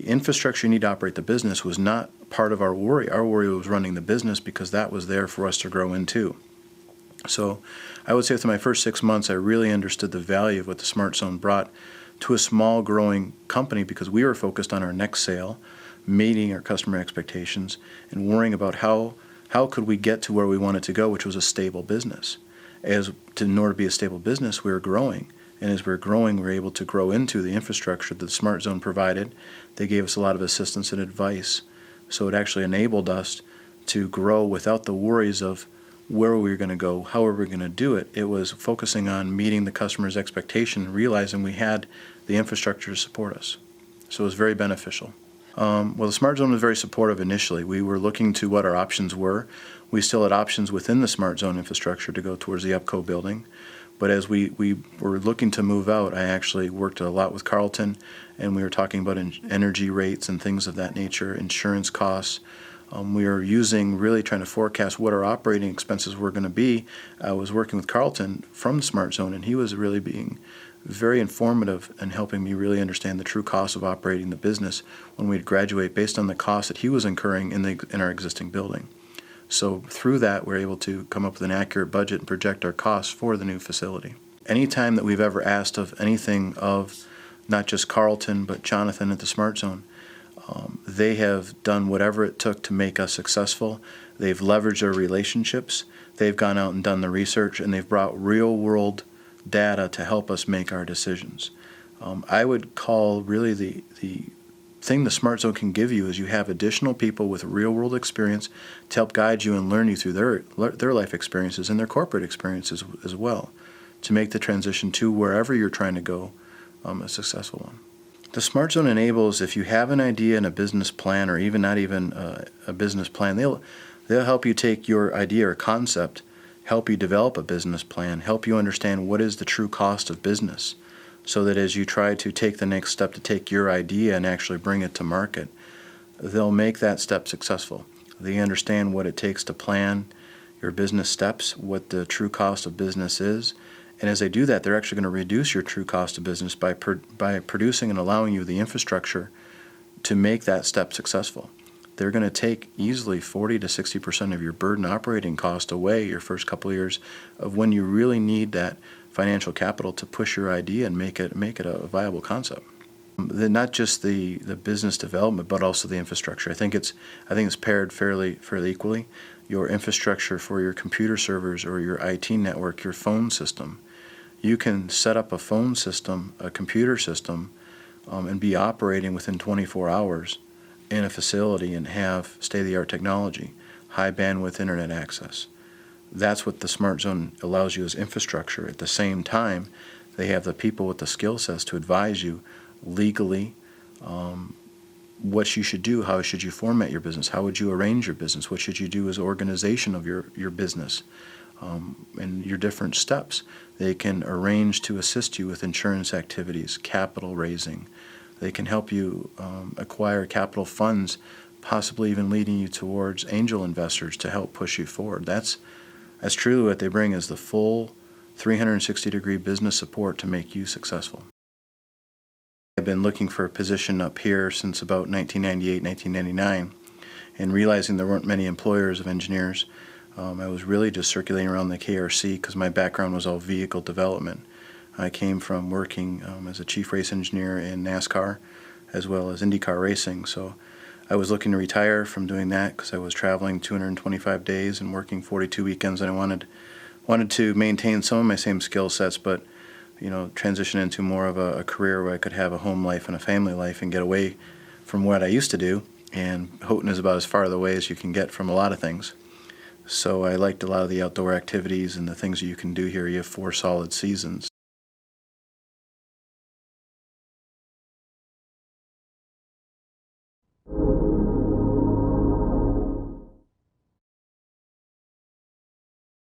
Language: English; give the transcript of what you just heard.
infrastructure you need to operate the business was not part of our worry. Our worry was running the business because that was there for us to grow into. So I would say within my first 6 months, I really understood the value of what the SmartZone brought to a small growing company because we were focused on our next sale, meeting our customer expectations, and worrying about how could we get to where we wanted to go, which was a stable business. In order to be a stable business, we were growing. And as we were growing, we were able to grow into the infrastructure that the SmartZone provided. They gave us a lot of assistance and advice. So it actually enabled us to grow without the worries of where we were going to go, how we were going to do it. It was focusing on meeting the customer's expectation, realizing we had the infrastructure to support us. So it was very beneficial. Well, the SmartZone was very supportive initially. We were looking to what our options were. We still had options within the SmartZone infrastructure to go towards the UPCO building. But as we were looking to move out, I actually worked a lot with Carlton, and we were talking about energy rates and things of that nature, insurance costs. We were really trying to forecast what our operating expenses were going to be. I was working with Carlton from the SmartZone, and he was really being very informative and helping me really understand the true cost of operating the business when we'd graduate based on the cost that he was incurring in our existing building. So through that, we're able to come up with an accurate budget and project our costs for the new facility. Anytime that we've ever asked of anything of not just Carlton, but Jonathan at the SmartZone, they have done whatever it took to make us successful. They've leveraged their relationships. They've gone out and done the research, and they've brought real-world data to help us make our decisions. I would call really the thing the SmartZone can give you is you have additional people with real-world experience to help guide you and learn you through their life experiences and their corporate experiences as well to make the transition to wherever you're trying to go a successful one. The SmartZone enables, if you have an idea and a business plan, or even not even a business plan, they'll help you take your idea or concept, help you develop a business plan, help you understand what is the true cost of business, so that as you try to take the next step to take your idea and actually bring it to market, they'll make that step successful. They understand what it takes to plan your business steps, what the true cost of business is, and as they do that, they're actually going to reduce your true cost of business by producing and allowing you the infrastructure to make that step successful. They're going to take easily 40 to 60% of your burden operating cost away your first couple of years of when you really need that financial capital to push your idea and make it a viable concept. Not just the business development, but also the infrastructure. I think it's paired fairly equally. Your infrastructure for your computer servers or your IT network, your phone system. You can set up a phone system, a computer system, and be operating within 24 hours in a facility and have state-of-the-art technology, high bandwidth internet access. That's what the SmartZone allows you as infrastructure. At the same time, they have the people with the skill sets to advise you legally what you should do, how should you format your business, how would you arrange your business, what should you do as organization of your business, and your different steps. They can arrange to assist you with insurance activities, capital raising. They can help you acquire capital funds, possibly even leading you towards angel investors to help push you forward. That's truly what they bring, is the full 360-degree business support to make you successful. I've been looking for a position up here since about 1998, 1999, and realizing there weren't many employers of engineers. I was really just circulating around the KRC because my background was all vehicle development. I came from working as a chief race engineer in NASCAR as well as IndyCar racing, so I was looking to retire from doing that because I was traveling 225 days and working 42 weekends, and I wanted to maintain some of my same skill sets, but transition into more of a career where I could have a home life and a family life and get away from what I used to do. And Houghton is about as far away as you can get from a lot of things. So I liked a lot of the outdoor activities and the things that you can do here. You have 4 solid seasons.